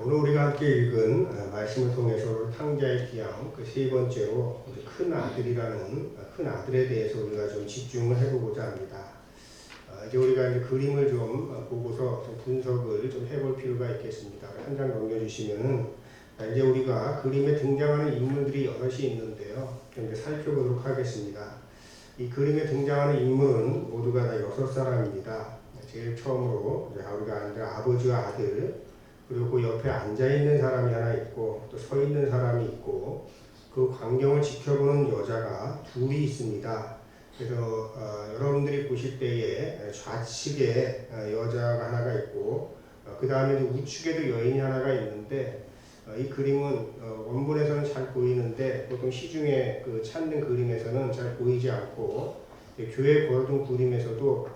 오늘 우리가 함께 읽은 말씀을 통해서 탕자의 기양 그 세 번째로 큰 아들이라는 큰 아들에 대해서 우리가 좀 집중을 해보고자 합니다. 이제 우리가 이제 그림을 좀 보고서 좀 분석을 좀 해볼 필요가 있겠습니다. 한 장 넘겨주시면은 이제 우리가 그림에 등장하는 인물들이 여럿이 있는데요. 좀 이제 살펴보도록 하겠습니다. 이 그림에 등장하는 인물은 모두가 다 6사람입니다. 제일 처음으로 우리가 아버지와 아들, 그리고 그 옆에 앉아있는 사람이 하나 있고 또 서 있는 사람이 있고 그 광경을 지켜보는 여자가 둘이 있습니다. 그래서 여러분들이 보실 때에 좌측에 여자가 하나가 있고 그 다음에 우측에도 여인이 하나가 있는데 이 그림은 원본에서는 잘 보이는데 보통 시중에 그 찾는 그림에서는 잘 보이지 않고 교회 걸어둔 그림에서도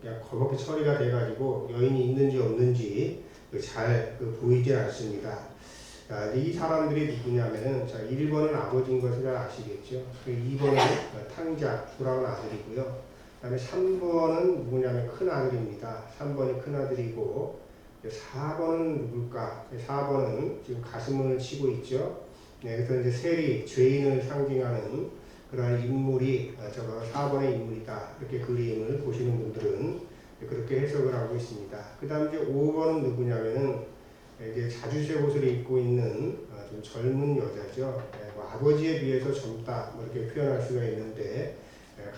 그냥 거북이 처리가 돼가지고 여인이 있는지 없는지 잘 보이지 않습니다. 이 사람들이 누구냐면은 1번은 아버지인 것을 잘 아시겠죠. 2번은 탕자, 돌아온 아들이고요. 그 다음에 3번은 누구냐면 큰 아들입니다. 3번이 큰 아들이고 4번은 누굴까? 4번은 지금 가슴을 치고 있죠. 그래서 이제 세리, 죄인을 상징하는 그러한 인물이 저거 4번의 인물이다. 이렇게 그림을 보시는 분들은 그렇게 해석을 하고 있습니다. 그 다음 이제 5번은 누구냐면은 이제 자주색 옷을 입고 있는 좀 젊은 여자죠. 뭐 아버지에 비해서 젊다 뭐 이렇게 표현할 수가 있는데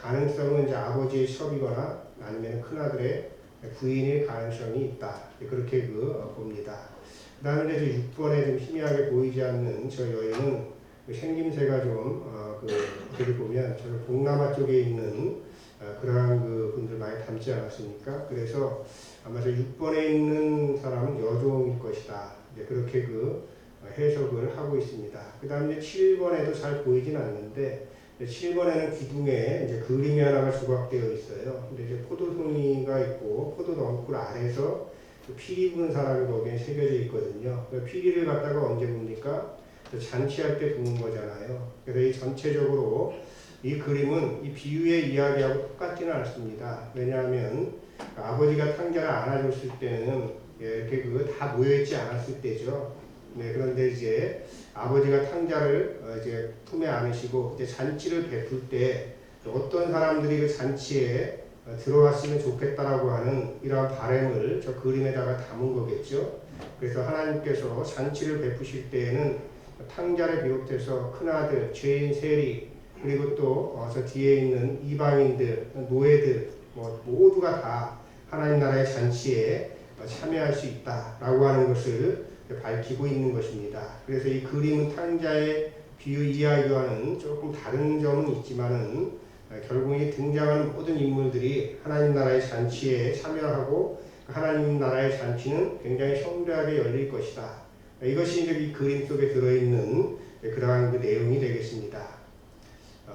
가능성은 이제 아버지의 첩이거나 아니면 큰아들의 부인일 가능성이 있다. 그렇게 봅니다. 그 다음에 이제 6번에 좀 희미하게 보이지 않는 저 여인은 생김새가 좀 어떻게 보면 저 동남아 쪽에 있는 그러한 분들 많이 닮지 않았습니까? 그래서 아마 저 6번에 있는 사람은 여종일 것이다. 그렇게 해석을 하고 있습니다. 그 다음에 7번에도 잘 보이진 않는데 7번에는 기둥에 이제 그림이 하나가 조각되어 있어요. 근데 이제 포도송이가 있고 포도 덩굴 아래서 피리 부는 사람이 거기에 새겨져 있거든요. 피리를 갖다가 언제 봅니까? 잔치할 때 부는 거잖아요. 그래서 이 전체적으로 이 그림은 이 비유의 이야기하고 똑같지는 않습니다. 왜냐하면 아버지가 탕자를 안아줬을 때는 이렇게 다 모여있지 않았을 때죠. 그런데 이제 아버지가 탕자를 이제 품에 안으시고 이제 잔치를 베풀 때 어떤 사람들이 그 잔치에 들어왔으면 좋겠다라고 하는 이러한 바람을 저 그림에다가 담은 거겠죠. 그래서 하나님께서 잔치를 베푸실 때에는 탕자를 비롯해서 큰아들, 죄인 세리, 그리고 또 저 뒤에 있는 이방인들, 노예들 모두가 다 하나님 나라의 잔치에 참여할 수 있다라고 하는 것을 밝히고 있는 것입니다. 그래서 이 그림은 탕자의 비유 이야기와는 조금 다른 점은 있지만은 결국 이 등장하는 모든 인물들이 하나님 나라의 잔치에 참여하고 하나님 나라의 잔치는 굉장히 성대하게 열릴 것이다. 이것이 이제 이 그림 속에 들어있는 그러한 내용이 되겠습니다.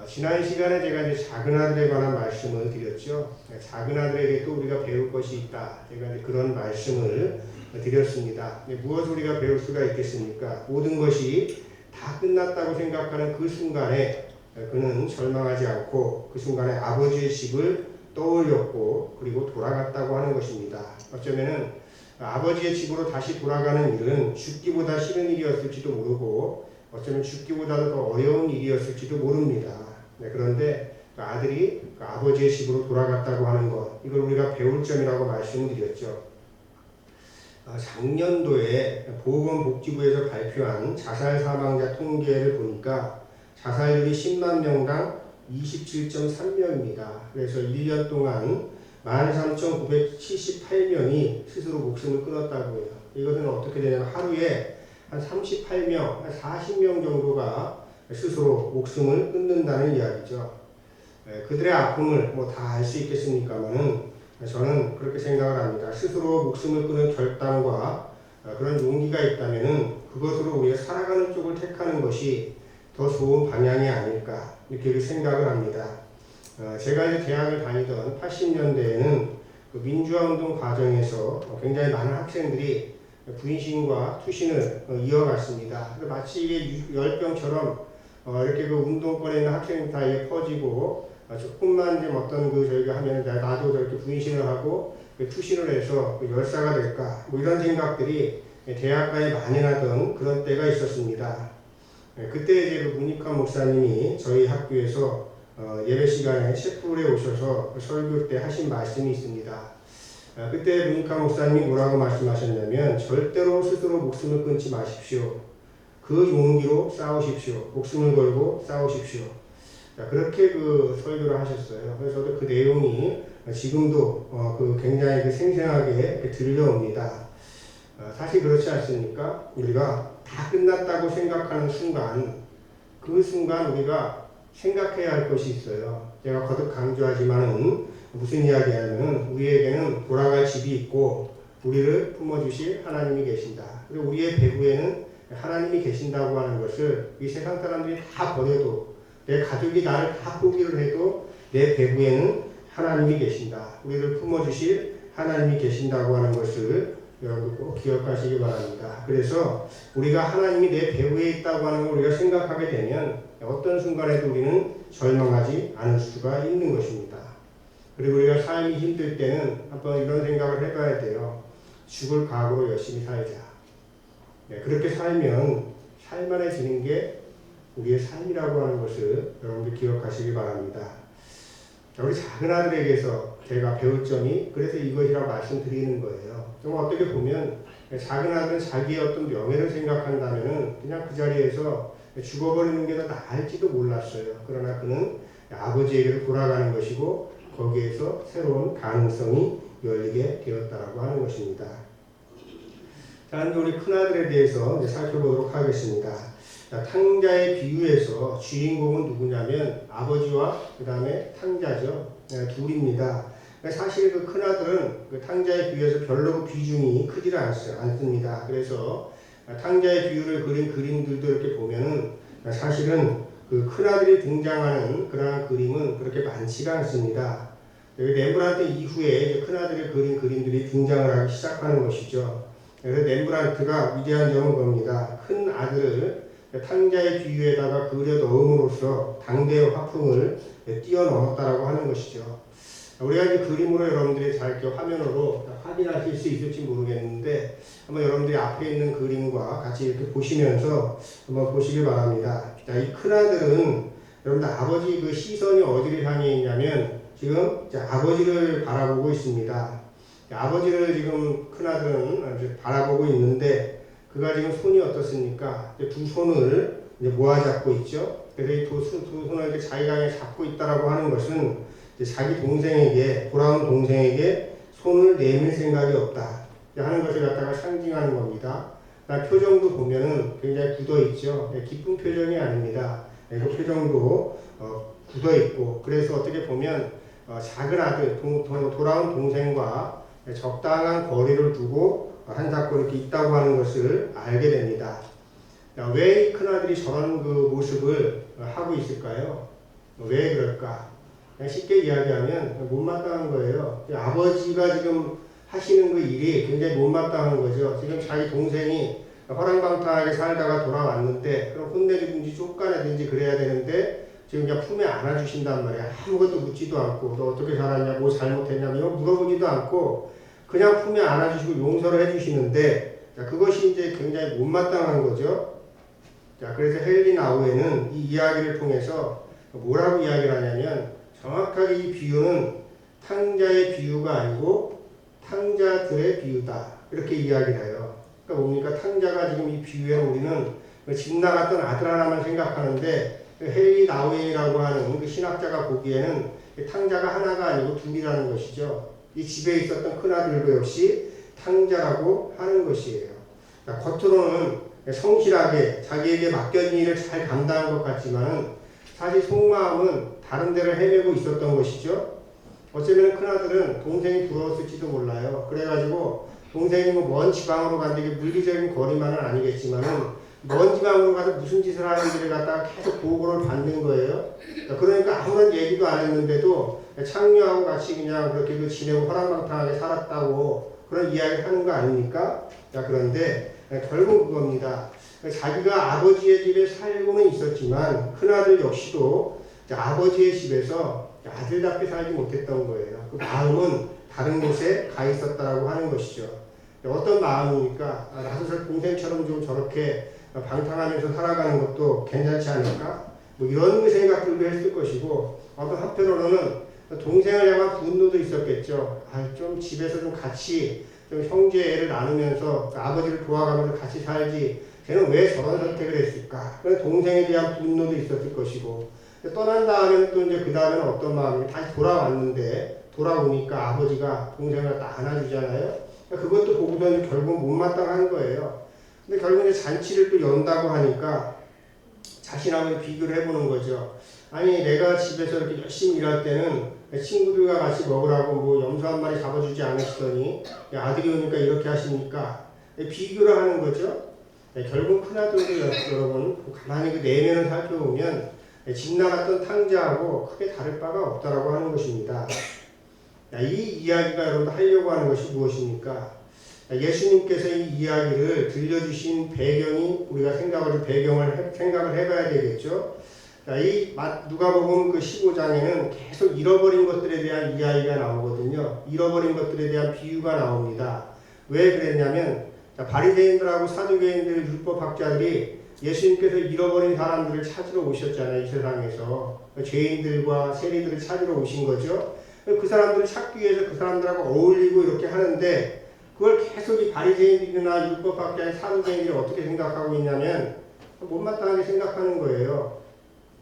지난 시간에 제가 이제 작은 아들에 관한 말씀을 드렸죠. 작은 아들에게 또 우리가 배울 것이 있다. 제가 이제 그런 말씀을 드렸습니다. 무엇을 우리가 배울 수가 있겠습니까? 모든 것이 다 끝났다고 생각하는 그 순간에 그는 절망하지 않고 그 순간에 아버지의 집을 떠올렸고 그리고 돌아갔다고 하는 것입니다. 어쩌면은 아버지의 집으로 다시 돌아가는 일은 죽기보다 싫은 일이었을지도 모르고 어쩌면 죽기보다도 더 어려운 일이었을지도 모릅니다. 그런데 아들이 아버지의 집으로 돌아갔다고 하는 것, 이걸 우리가 배울 점이라고 말씀을 드렸죠. 작년도에 보건복지부에서 발표한 자살 사망자 통계를 보니까 자살률이 10만 명당 27.3명입니다. 그래서 1년 동안 13,978명이 스스로 목숨을 끊었다고 해요. 이것은 어떻게 되냐면 하루에 한 38명, 한 40명 정도가 스스로 목숨을 끊는다는 이야기죠. 그들의 아픔을 다 알 수 있겠습니까만은 저는 그렇게 생각을 합니다. 스스로 목숨을 끊을 결단과 그런 용기가 있다면은 그것으로 우리가 살아가는 쪽을 택하는 것이 더 좋은 방향이 아닐까 이렇게 생각을 합니다. 제가 이제 대학을 다니던 80년대에는 그 민주화운동 과정에서 굉장히 많은 학생들이 분신과 투신을 이어갔습니다. 마치 이게 열병처럼 이렇게 운동권에 있는 학생 사이에 퍼지고 조금만 이제 어떤 저희가 하면 나도 저렇게 분신을 하고 투신을 해서 열사가 될까 이런 생각들이 대학가에 만연하던 그런 때가 있었습니다. 그때 이제 그 문익환 목사님이 저희 학교에서 예배 시간에 셰프홀에 오셔서 설교 때 하신 말씀이 있습니다. 그때 문익환 목사님이 뭐라고 말씀하셨냐면 절대로 스스로 목숨을 끊지 마십시오. 그 용기로 싸우십시오. 목숨을 걸고 싸우십시오. 그렇게 그 설교를 하셨어요. 그래서 저도 그 내용이 지금도 굉장히 생생하게 들려옵니다. 사실 그렇지 않습니까? 우리가 다 끝났다고 생각하는 순간, 그 순간 우리가 생각해야 할 것이 있어요. 제가 거듭 강조하지만은 무슨 이야기냐면 우리에게는 돌아갈 집이 있고 우리를 품어주실 하나님이 계신다. 그리고 우리의 배후에는 하나님이 계신다고 하는 것을 이 세상 사람들이 다 버려도 내 가족이 나를 다 포기를 해도 내 배후에는 하나님이 계신다. 우리를 품어주실 하나님이 계신다고 하는 것을 여러분 꼭 기억하시기 바랍니다. 그래서 우리가 하나님이 내 배후에 있다고 하는 걸 우리가 생각하게 되면 어떤 순간에도 우리는 절망하지 않을 수가 있는 것입니다. 그리고 우리가 삶이 힘들 때는 한번 이런 생각을 해봐야 돼요. 죽을 각오로 열심히 살자. 그렇게 살면 살만해지는 게 우리의 삶이라고 하는 것을 여러분들 기억하시기 바랍니다. 우리 작은 아들에게서 제가 배울 점이 그래서 이것이라고 말씀드리는 거예요. 좀 어떻게 보면 작은 아들은 자기의 어떤 명예를 생각한다면 그냥 그 자리에서 죽어버리는 게 더 나을지도 몰랐어요. 그러나 그는 아버지에게로 돌아가는 것이고 거기에서 새로운 가능성이 열리게 되었다라고 하는 것입니다. 자, 우리 큰아들에 대해서 살펴보도록 하겠습니다. 탕자의 비유에서 주인공은 누구냐면 아버지와 그 다음에 탕자죠. 둘입니다. 사실 그 큰아들은 그 탕자의 비유에서 별로 그 비중이 크지 않습니다. 그래서 탕자의 비유를 그린 그림들도 이렇게 보면은 사실은 그 큰아들이 등장하는 그러한 그림은 그렇게 많지가 않습니다. 렘브란트 이후에 큰아들이 그린 그림들이 등장을 하기 시작하는 것이죠. 그래서 렘브란트가 위대한 점은 겁니다. 큰 아들을 탕자의 비유에다가 그려 넣음으로써 당대의 화풍을 뛰어넘었다라고 하는 것이죠. 우리가 이제 그림으로 여러분들이 잘 이렇게 화면으로 확인하실 수 있을지 모르겠는데 한번 여러분들이 앞에 있는 그림과 같이 이렇게 보시면서 한번 보시기 바랍니다. 자, 이 큰아들은 여러분들 아버지 그 시선이 어디를 향해 있냐면 지금 아버지를 바라보고 있습니다. 아버지를 지금 큰아들은 바라보고 있는데 그가 지금 손이 어떻습니까? 두 손을 이제 모아 잡고 있죠. 그래서 이 두 손을 이렇게 자기가 잡고 있다라고 하는 것은 자기 동생에게, 돌아온 동생에게 손을 내밀 생각이 없다 하는 것을 갖다가 상징하는 겁니다. 표정도 보면은 굉장히 굳어 있죠. 기쁜 표정이 아닙니다. 그 표정도 굳어 있고, 그래서 어떻게 보면 작은 아들, 돌아온 동생과 적당한 거리를 두고 한사코 이렇게 있다고 하는 것을 알게 됩니다. 왜 큰아들이 저런 그 모습을 하고 있을까요? 왜 그럴까? 쉽게 이야기하면 못마땅한 거예요. 아버지가 지금 하시는 그 일이 굉장히 못마땅한 거죠. 지금 자기 동생이 허랑방탕하게 살다가 돌아왔는데 그럼 혼내주든지 쫓아내든지 그래야 되는데 지금 그냥 품에 안아주신단 말이야. 아무것도 묻지도 않고 너 어떻게 살았냐, 뭐 잘못했냐 이런 물어보지도 않고 그냥 품에 안아주시고 용서를 해주시는데 그것이 이제 굉장히 못마땅한 거죠. 자, 그래서 헨리 나우에는 이 이야기를 통해서 뭐라고 이야기를 하냐면 정확하게 이 비유는 탕자의 비유가 아니고 탕자들의 비유다. 이렇게 이야기를 해요. 그러니까 뭡니까? 탕자가 지금 이 비유에 우리는 집 나갔던 아들 하나만 생각하는데 헨리 나우엔이라고 하는 그 신학자가 보기에는 탕자가 하나가 아니고 둘이라는 것이죠. 이 집에 있었던 큰아들도 역시 탕자라고 하는 것이에요. 그러니까 겉으로는 성실하게 자기에게 맡겨진 일을 잘 감당한 것 같지만 사실 속마음은 다른 데를 헤매고 있었던 것이죠. 어쩌면 큰아들은 동생이 부러웠을지도 몰라요. 그래가지고 동생이 뭐 먼 지방으로 간데 물리적인 거리만은 아니겠지만은 먼 지방으로 가서 무슨 짓을 하는지를 갖다가 계속 보고를 받는 거예요. 그러니까 아무런 얘기도 안 했는데도 창녀하고 같이 그냥 그렇게 지내고 허랑방탕하게 살았다고 그런 이야기를 하는 거 아닙니까? 자, 그런데 결국 그겁니다. 자기가 아버지의 집에 살고는 있었지만 큰아들 역시도 아버지의 집에서 아들답게 살지 못했던 거예요. 그 마음은 다른 곳에 가 있었다라고 하는 것이죠. 어떤 마음입니까? 나도 저 동생처럼 좀 저렇게 방탕하면서 살아가는 것도 괜찮지 않을까? 뭐 이런 생각들도 했을 것이고, 어떤 한편으로는 동생을 향한 분노도 있었겠죠. 좀 집에서 좀 같이 좀 형제를 나누면서 아버지를 도와가면서 같이 살지. 쟤는 왜 저런 선택을 했을까? 그런 동생에 대한 분노도 있었을 것이고, 떠난 다음에는 또 이제 그 다음에는 어떤 마음이 다시 돌아왔는데, 돌아오니까 아버지가 동생을 딱 안아주잖아요. 그것도 보고서는 결국 못마땅한 거예요. 근데 결국 이제 잔치를 또 연다고 하니까 자신하고 비교를 해보는 거죠. 아니, 내가 집에서 이렇게 열심히 일할 때는 친구들과 같이 먹으라고 뭐 염소 한 마리 잡아주지 않으시더니 아들이 오니까 이렇게 하십니까? 비교를 하는 거죠. 결국 큰아들도 여러분 가만히 그 내면을 살펴보면 집 나갔던 탕자하고 크게 다를 바가 없다라고 하는 것입니다. 이 이야기가 여러분들 하려고 하는 것이 무엇입니까? 예수님께서 이 이야기를 들려주신 배경이 우리가 생각을 해봐야 되겠죠. 이 누가복음 그 15장에는 계속 잃어버린 것들에 대한 이야기가 나오거든요. 잃어버린 것들에 대한 비유가 나옵니다. 왜 그랬냐면 바리새인들하고 사두개인들 율법학자들이 예수님께서 잃어버린 사람들을 찾으러 오셨잖아요. 이 세상에서 죄인들과 세리들을 찾으러 오신 거죠. 그 사람들을 찾기 위해서 그 사람들하고 어울리고 이렇게 하는데 그걸 계속 이 바리새인들이나 율법학자의 사두개인들이 어떻게 생각하고 있냐면 못마땅하게 생각하는 거예요.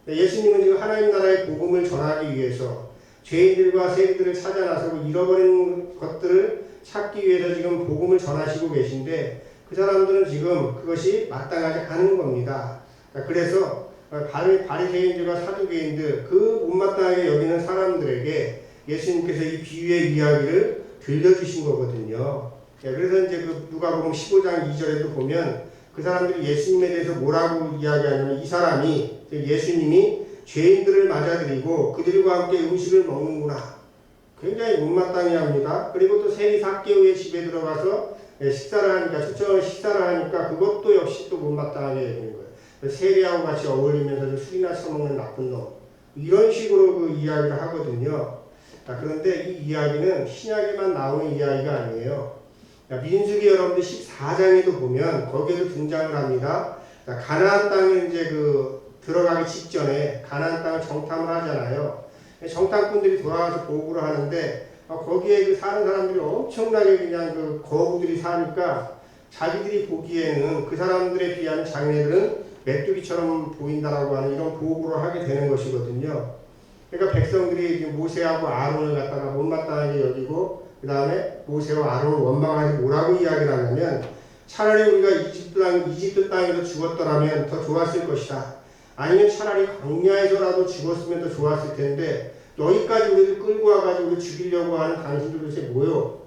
예수님은 지금 하나님 나라의 복음을 전하기 위해서 죄인들과 세리들을 찾아 나서고 잃어버린 것들을 찾기 위해서 지금 복음을 전하시고 계신데 그 사람들은 지금 그것이 마땅하지 않은 겁니다. 그래서 바리새인들과 사두개인들 그 못마땅하게 여기는 사람들에게 예수님께서 이 비유의 이야기를 들려주신 거거든요. 그래서 이제 그 누가복음 15장 2절에도 보면 그 사람들이 예수님에 대해서 뭐라고 이야기하냐면 이 사람이 예수님이 죄인들을 맞아들이고 그들과 함께 음식을 먹는구나. 굉장히 못마땅해 합니다. 그리고 또 세리 삭개오의 집에 들어가서 식사를 하니까 초청을 식사를 하니까 그것도 역시 또 못마땅하게 되는 거예요. 세리하고 같이 어울리면서 술이나 처먹는 나쁜 놈. 이런 식으로 그 이야기를 하거든요. 그런데 이 이야기는 신약에만 나오는 이야기가 아니에요. 민수기 여러분들 14장에도 보면 거기에도 등장을 합니다. 가나안 땅에 이제 들어가기 직전에 가나안 땅을 정탐을 하잖아요. 정탐꾼들이 돌아와서 보고를 하는데 거기에 사는 사람들이 엄청나게 그냥 거부들이 사니까 자기들이 보기에는 그 사람들에 비하면 자기네들은 메뚜기처럼 보인다라고 하는 이런 보고를 하게 되는 것이거든요. 그러니까 백성들이 모세하고 아론을 갖다가 못마땅하게 여기고 그 다음에 모세와 아론을 원망하지 뭐라고 이야기를 하냐면 차라리 우리가 이집트 땅에서 죽었더라면 더 좋았을 것이다. 아니면 차라리 광야에서라도 죽었으면 더 좋았을 텐데 여기까지 우리를 끌고 와가지고 우리 죽이려고 하는 당신들 도대체 뭐요?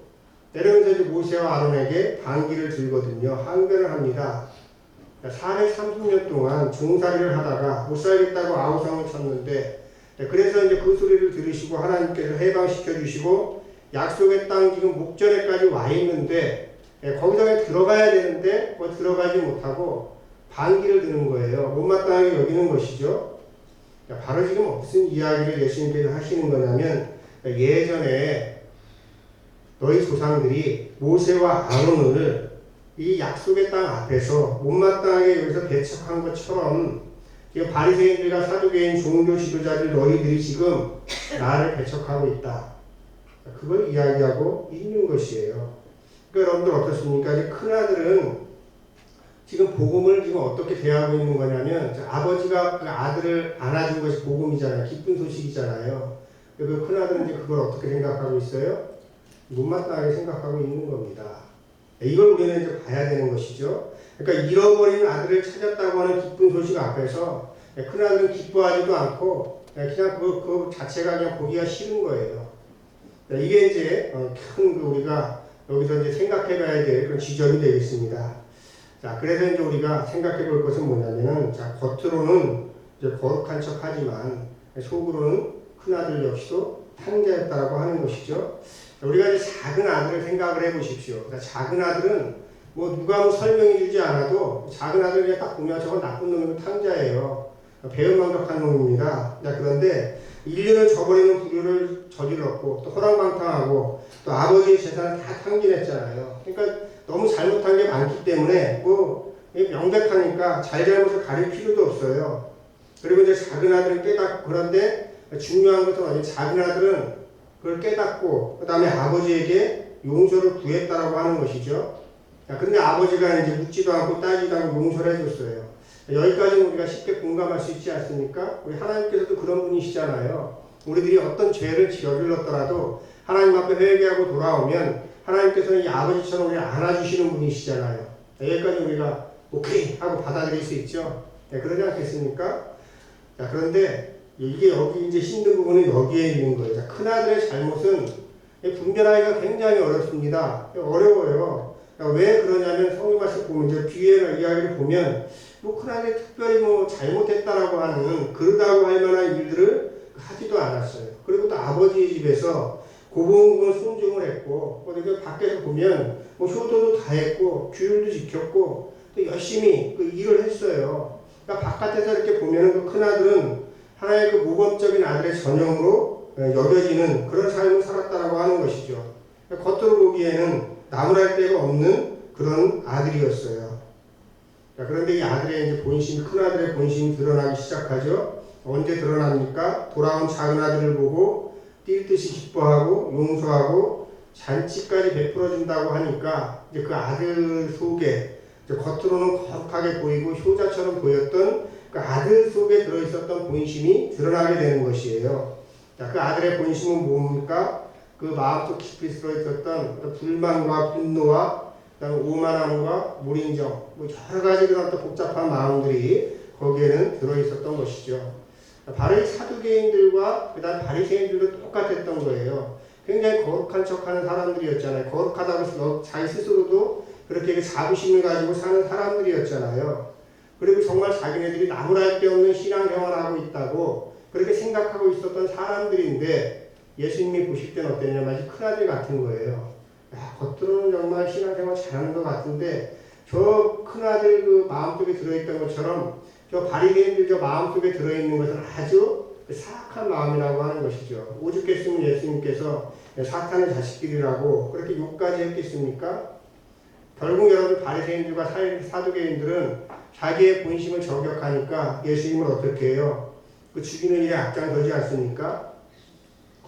이러면서 이제 모세와 아론에게 반기를 들거든요. 항변을 합니다. 430년 동안 종살이를 하다가 못 살겠다고 아우성을 쳤는데 그래서 이제 그 소리를 들으시고 하나님께서 해방시켜 주시고 약속의 땅 지금 목전에까지 와 있는데 거기서 들어가야 되는데 들어가지 못하고 반기를 드는 거예요. 못마땅하게 여기는 것이죠. 바로 지금 무슨 이야기를 예수님께서 하시는 거냐면 예전에 너희 조상들이 모세와 아론을 이 약속의 땅 앞에서 못마땅하게 여기서 배척한 것처럼 지금 바리새인들과 사두개인 종교 지도자들 너희들이 지금 나를 배척하고 있다. 그걸 이야기하고 있는 것이에요. 그러니까 여러분들 어떻습니까? 이제 큰아들은 지금 복음을 지금 어떻게 대하고 있는 거냐면 아버지가 그 아들을 안아준 것이 복음이잖아요. 기쁜 소식이잖아요. 그 큰아들은 이제 그걸 어떻게 생각하고 있어요? 못마땅하게 생각하고 있는 겁니다. 이걸 우리는 이제 봐야 되는 것이죠. 그러니까 잃어버린 아들을 찾았다고 하는 기쁜 소식 앞에서 큰아들은 기뻐하지도 않고 그냥 그 자체가 그냥 보기가 싫은 거예요. 이게 이제 큰 우리가 여기서 이제 생각해 봐야 될 그런 지점이 되겠습니다. 자, 그래서 이제 우리가 생각해 볼 것은 뭐냐면은, 자, 겉으로는 이제 거룩한 척 하지만, 속으로는 큰아들 역시도 탕자였다라고 하는 것이죠. 자, 우리가 이제 작은 아들을 생각을 해 보십시오. 자, 작은 아들은 누가 설명해 주지 않아도 작은 아들 그냥 딱 보면 저건 나쁜 놈이고 탕자예요. 배은망덕한 놈입니다. 자, 그런데 인류를 저버리는 불효를 저질렀고 또 허랑방탕하고 또 아버지의 재산을 다 탕진했잖아요. 그러니까 너무 잘못한 게 많기 때문에 뭐 명백하니까 잘잘못을 가릴 필요도 없어요. 그리고 이제 작은 아들은 깨닫고, 그런데 중요한 것은 뭐냐, 작은 아들은 그걸 깨닫고 그 다음에 아버지에게 용서를 구했다라고 하는 것이죠. 그런데 아버지가 이제 묻지도 않고 따지도 않고 용서를 해줬어요. 여기까지는 우리가 쉽게 공감할 수 있지 않습니까? 우리 하나님께서도 그런 분이시잖아요. 우리들이 어떤 죄를 저질렀더라도 하나님 앞에 회개하고 돌아오면 하나님께서는 이 아버지처럼 우리를 안아주시는 분이시잖아요. 여기까지 우리가 오케이 하고 받아들일 수 있죠. 네, 그러지 않겠습니까? 자, 그런데 이게 여기 이제 힘든 부분은 여기에 있는 거예요. 자, 큰아들의 잘못은 분별하기가 굉장히 어렵습니다. 어려워요. 왜 그러냐면 성경 말씀 보면 이제 뒤에 이야기를 보면 뭐 큰아들이 특별히 뭐 잘못했다라고 하는 그러다고 할 만한 일들을 하지도 않았어요. 그리고 또 아버지 집에서 고분고분 순종을 했고, 그리고 밖에서 보면 뭐 효도도 다 했고, 규율도 지켰고, 또 열심히 그 일을 했어요. 그러니까 바깥에서 이렇게 보면은 그 큰아들은 하나의 그 모범적인 아들의 전형으로 여겨지는 그런 삶을 살았다라고 하는 것이죠. 겉으로 보기에는 나무랄 데가 없는 그런 아들이었어요. 자, 그런데 이 아들의 이제 본심, 큰아들의 본심이 드러나기 시작하죠. 언제 드러납니까? 돌아온 작은 아들을 보고 뛸 듯이 기뻐하고 용서하고 잔치까지 베풀어준다고 하니까 이제 그 아들 속에 겉으로는 거룩하게 보이고 효자처럼 보였던 그 아들 속에 들어있었던 본심이 드러나게 되는 것이에요. 자, 그 아들의 본심은 뭡니까? 그 마음속 깊이 들어있었던 불만과 분노와 그다음에 오만함과 무인정, 뭐 여러 가지 그런 또 복잡한 마음들이 거기에는 들어있었던 것이죠. 바로 이 사두개인들과 그다음 바리새인들도 똑같았던 거예요. 굉장히 거룩한 척하는 사람들이었잖아요. 거룩하다고 해서 자기 스스로도 그렇게 자부심을 가지고 사는 사람들이었잖아요. 그리고 정말 자기네들이 나무랄 데 없는 신앙생활을 하고 있다고 그렇게 생각하고 있었던 사람들인데 예수님이 보실 때는 어땠냐, 마치 큰아들 같은 거예요. 야, 겉으로는 정말 신앙생활 잘하는 것 같은데 저 큰아들 그 마음속에 들어있던 것처럼 저 바리새인들 저 마음속에 들어있는 것은 아주 사악한 마음이라고 하는 것이죠. 오죽했으면 예수님께서 사탄의 자식들이라고 그렇게 욕까지 했겠습니까? 결국 여러분 바리새인들과 사두개인들은 자기의 본심을 저격하니까 예수님을 어떻게 해요? 그 죽이는 일에 앞장서지 않습니까?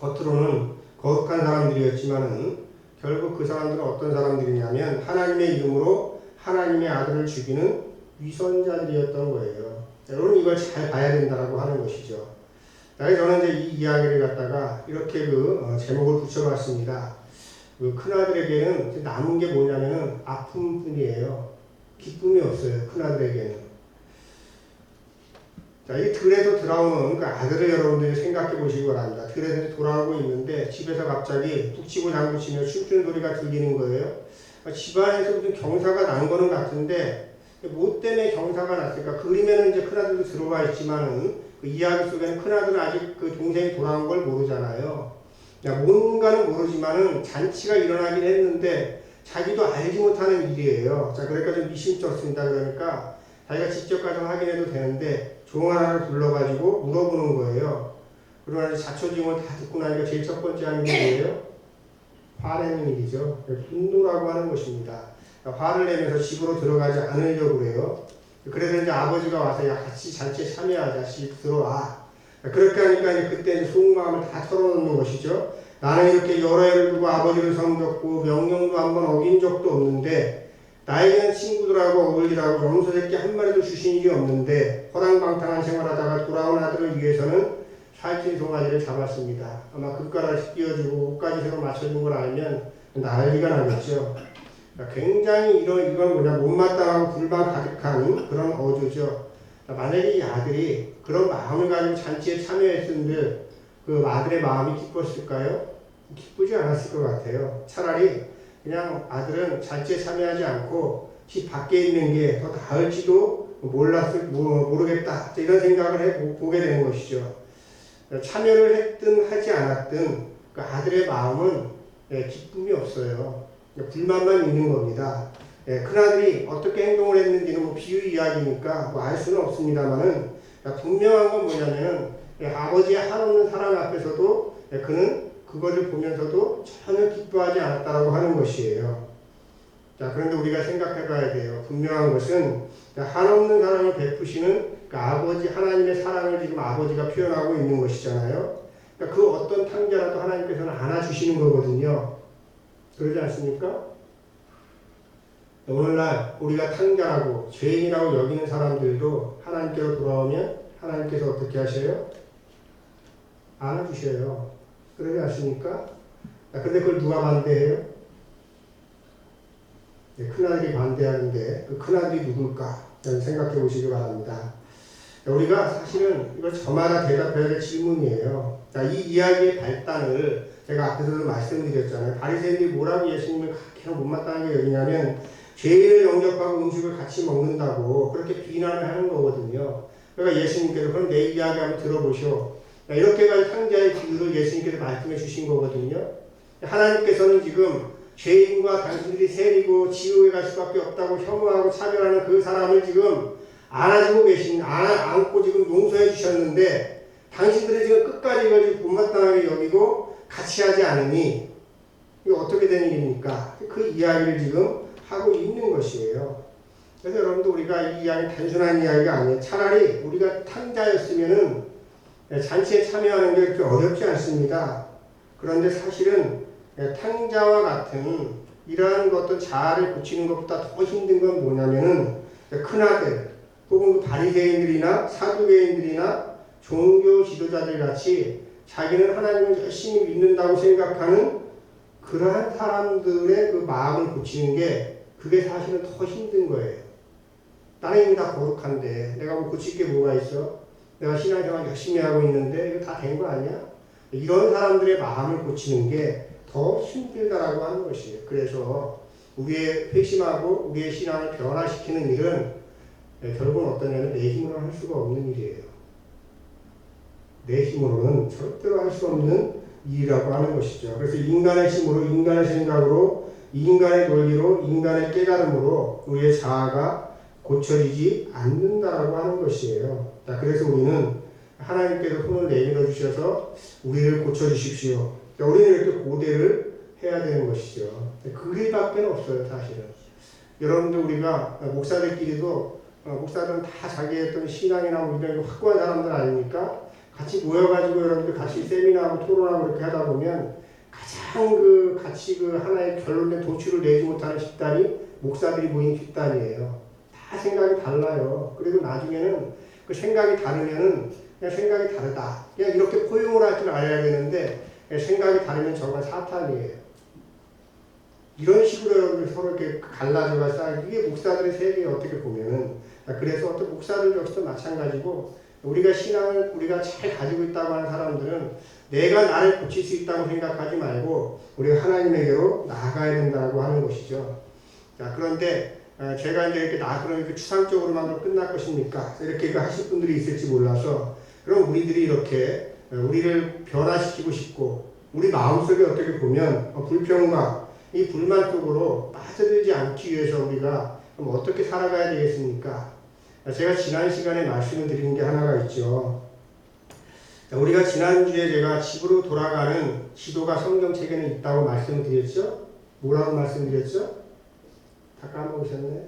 겉으로는 거룩한 사람들이었지만은 결국 그 사람들은 어떤 사람들이냐면 하나님의 이름으로 하나님의 아들을 죽이는 위선자들이었던 거예요. 여러분 이걸 잘 봐야 된다고 하는 것이죠. 저는 이제 이 이야기를 갖다가 이렇게 제목을 붙여봤습니다. 그 큰아들에게는 남은 게 뭐냐면은 아픔뿐이에요. 기쁨이 없어요. 큰아들에게는. 자, 이 들에서 돌아오는 그 아들을 여러분들이 생각해 보시기 바랍니다. 들에서 돌아오고 있는데 집에서 갑자기 북치고 장구치며 춤추는 소리가 들리는 거예요. 집안에서 무슨 경사가 난 거는 같은데 뭐 때문에 경사가 났을까? 그림에는 이제 큰아들도 들어와 있지만은 그 이야기 속에는 큰아들은 아직 그 동생이 돌아온 걸 모르잖아요. 뭔가는 모르지만은 잔치가 일어나긴 했는데 자기도 알지 못하는 일이에요. 자, 그러니까 좀 미심쩍습니다. 그러니까 자기가 직접 가서 확인해도 되는데 종 하나를 불러가지고 물어보는 거예요. 그러나 자초지종을 다 듣고 나니까 제일 첫 번째 하는 게 뭐예요? 화내는 일이죠. 분노라고 하는 것입니다. 화를 내면서 집으로 들어가지 않으려고 그래요. 그래서 이제 아버지가 와서 야, 같이 잔치에 참여하자. 집 들어와. 그렇게 하니까 이제 그때 이제 속마음을 다 털어놓는 것이죠. 나는 이렇게 여러 해를 두고 아버지를 섬겼고 명령도 한번 어긴 적도 없는데 나에게는 친구들하고 어울리라고 염소 새끼 한 마리도 주신 일이 없는데 허랑방탕한 생활하다가 돌아온 아들을 위해서는 살찐 송아지를 잡았습니다. 아마 금가락씩 띄워주고 옷까지 새로 맞춰준 걸 알면 난리가 나겠죠. 굉장히 이건 뭐냐, 못마땅하고 불만 가득한 그런 어조죠. 만약에 이 아들이 그런 마음을 가지고 잔치에 참여했는데 그 아들의 마음이 기뻤을까요? 기쁘지 않았을 것 같아요. 차라리 그냥 아들은 잔치에 참여하지 않고 집 밖에 있는 게 더 나을지도 모르겠다. 이런 생각을 보게 되는 것이죠. 참여를 했든 하지 않았든 그 아들의 마음은 기쁨이 없어요. 불만만 있는 겁니다. 큰아들이 어떻게 행동을 했는지는 뭐 비유 이야기니까 뭐 알 수는 없습니다만은 분명한 건 뭐냐면은 아버지의 한없는 사랑 앞에서도 그는 그것을 보면서도 전혀 기뻐하지 않았다라고 하는 것이에요. 자, 그런데 우리가 생각해 봐야 돼요. 분명한 것은 한없는 사랑을 베푸시는 그 아버지 하나님의 사랑을 지금 아버지가 표현하고 있는 것이잖아요. 그러니까 그 어떤 탕자라도 하나님께서는 안아주시는 거거든요. 그러지 않습니까? 오늘날 우리가 탕자라고 죄인이라고 여기는 사람들도 하나님께로 돌아오면 하나님께서 어떻게 하셔요? 안아주셔요. 그러지 않습니까? 근데 그걸 누가 반대해요? 큰아들이 반대하는데 그 큰아들이 누굴까? 생각해 보시기 바랍니다. 우리가 사실은 이걸 저마다 대답해야 될 질문이에요. 이 이야기의 발단을 제가 앞에서도 말씀드렸잖아요. 바리새인들이 뭐라고 예수님을 그렇게 못마땅하게 여기냐면 죄인을 영접하고 음식을 같이 먹는다고 그렇게 비난을 하는 거거든요. 그러니까 예수님께서 그럼 내 이야기 한번 들어보시오. 이렇게까지 탕자의 비유를 예수님께서 말씀해 주신 거거든요. 하나님께서는 지금 죄인과 당신들이 세리고 지옥에 갈 수밖에 없다고 혐오하고 차별하는 그 사람을 지금 안아주고 안고 지금 용서해 주셨는데 당신들이 지금 끝까지 이걸 못마땅하게 여기고 같이 하지 않으니 이게 어떻게 된 일입니까? 그 이야기를 지금 하고 있는 것이에요. 그래서 여러분들 우리가 이 이야기 단순한 이야기가 아니에요. 차라리 우리가 탕자였으면은 잔치에 참여하는 게 그렇게 어렵지 않습니다. 그런데 사실은 탕자와 같은 이러한 어떤 자아를 고치는 것보다 더 힘든 건 뭐냐면은 큰아들 혹은 바리새인들이나 사두개인들이나 종교 지도자들 같이 자기는 하나님을 열심히 믿는다고 생각하는 그러한 사람들의 그 마음을 고치는 게 그게 사실은 더 힘든 거예요. 나는 이미 다 거룩한데 내가 뭐 고칠 게 뭐가 있어? 내가 신앙생활 열심히 하고 있는데 이거 다 된 거 아니야? 이런 사람들의 마음을 고치는 게 더 힘들다라고 하는 것이에요. 그래서 우리의 회심하고 우리의 신앙을 변화시키는 일은 결국은 어떠냐면 내 힘으로 할 수가 없는 일이에요. 내 힘으로는 절대로 할 수 없는 일이라고 하는 것이죠. 그래서 인간의 힘으로, 인간의 생각으로, 인간의 논리로, 인간의 깨달음으로 우리의 자아가 고쳐지지 않는다라고 하는 것이에요. 자, 그래서 우리는 하나님께서 손을 내밀어 주셔서 우리를 고쳐주십시오. 우리는 이렇게 고대를 해야 되는 것이죠. 그 일밖에 없어요, 사실은. 여러분들 우리가 목사들끼리도 목사들은 다 자기의 어떤 신앙이나 뭐 이런 거 확고한 사람들 아닙니까? 같이 모여가지고 여러분들 같이 세미나하고 토론하고 이렇게 하다 보면 가장 같이 하나의 결론된 도출을 내지 못하는 집단이 목사들이 모인 집단이에요. 다 생각이 달라요. 그리고 나중에는 그 생각이 다르면은 그냥 생각이 다르다. 그냥 이렇게 포용을 할 줄 알아야 되는데 생각이 다르면 정말 사탄이에요. 이런 식으로 여러분들 서로 이렇게 갈라져가서 이게 목사들의 세계에 어떻게 보면은 그래서 어떤 목사들 역시도 마찬가지고 우리가 신앙을 우리가 잘 가지고 있다고 하는 사람들은 내가 나를 고칠 수 있다고 생각하지 말고 우리가 하나님에게로 나아가야 된다고 하는 것이죠. 자, 그런데 제가 이제 이렇게 그럼 이렇게 추상적으로만 끝날 것입니까? 이렇게 하실 분들이 있을지 몰라서 그럼 우리들이 이렇게 우리를 변화시키고 싶고 우리 마음속에 어떻게 보면 불평과 이 불만 속으로 빠져들지 않기 위해서 우리가 그럼 어떻게 살아가야 되겠습니까? 제가 지난 시간에 말씀을 드린 게 하나가 있죠. 우리가 지난주에 제가 집으로 돌아가는 지도가 성경책에는 있다고 말씀드렸죠? 뭐라고 말씀드렸죠? 다 까먹으셨네.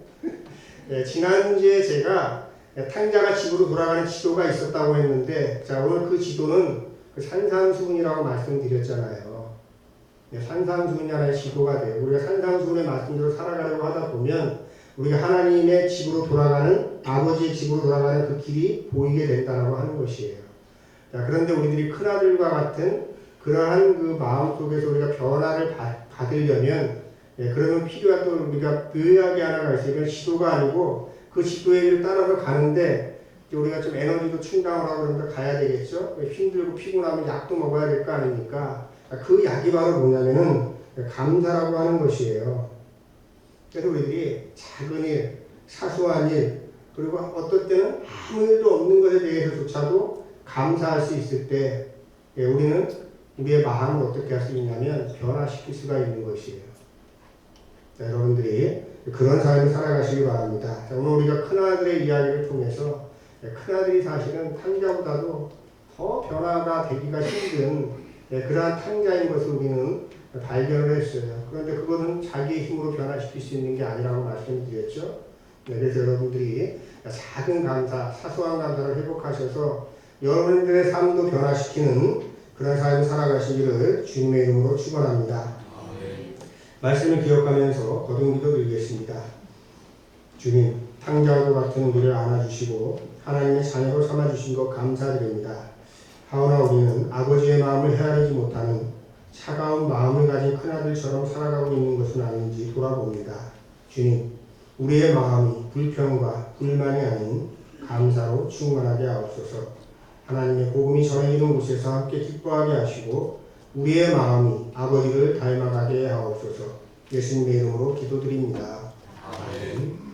네, 지난주에 제가 탕자가 집으로 돌아가는 지도가 있었다고 했는데 자, 오늘 그 지도는 산상수훈이라고 말씀드렸잖아요. 네, 산상수훈이 하나의 지도가 돼요. 우리가 산상수훈의 말씀대로 살아가려고 하다 보면 우리가 하나님의 집으로 돌아가는 아버지의 집으로 돌아가는 그 길이 보이게 된다고 하는 것이에요. 자, 그런데 우리들이 큰아들과 같은 그러한 그 마음 속에서 우리가 변화를 받으려면 그러면 필요한 또 우리가 묘약이 하나가 있어요. 이건 지도가 아니고 그 지도의 길을 따라서 가는데 우리가 좀 에너지도 충당을 하고 그러면서 가야 되겠죠. 힘들고 피곤하면 약도 먹어야 될 거 아닙니까? 그 약이 바로 뭐냐면은 감사라고 하는 것이에요. 그래서 우리들이 작은 일, 사소한 일, 그리고 어떨 때는 아무 일도 없는 것에 대해서조차도 감사할 수 있을 때 우리는 우리의 마음을 어떻게 할 수 있냐면 변화시킬 수가 있는 것이에요. 자, 여러분들이 그런 삶을 살아가시기 바랍니다. 자, 오늘 우리가 큰아들의 이야기를 통해서 큰아들이 사실은 탕자보다도 더 변화가 되기가 힘든 그러한 탕자인 것을 우리는 발견을 했어요. 그런데 그것은 자기의 힘으로 변화시킬 수 있는 게 아니라고 말씀드렸죠. 그래서 여러분들이 작은 감사, 사소한 감사를 회복하셔서 여러분들의 삶도 변화시키는 그런 삶을 살아가시기를 주님의 이름으로 축원합니다. 말씀을 기억하면서 거듭 기도드리겠습니다. 주님, 탕자와도 같은 우리를 안아주시고 하나님의 자녀로 삼아주신 것 감사드립니다. 하오나 우리는 아버지의 마음을 헤아리지 못하는 차가운 마음을 가진 큰아들처럼 살아가고 있는 것은 아닌지 돌아봅니다. 주님, 우리의 마음이 불평과 불만이 아닌 감사로 충만하게 하옵소서. 하나님의 복음이 전해지는 곳에서 함께 기뻐하게 하시고 우리의 마음이 아버지를 닮아가게 하옵소서. 예수님의 이름으로 기도드립니다. 아멘.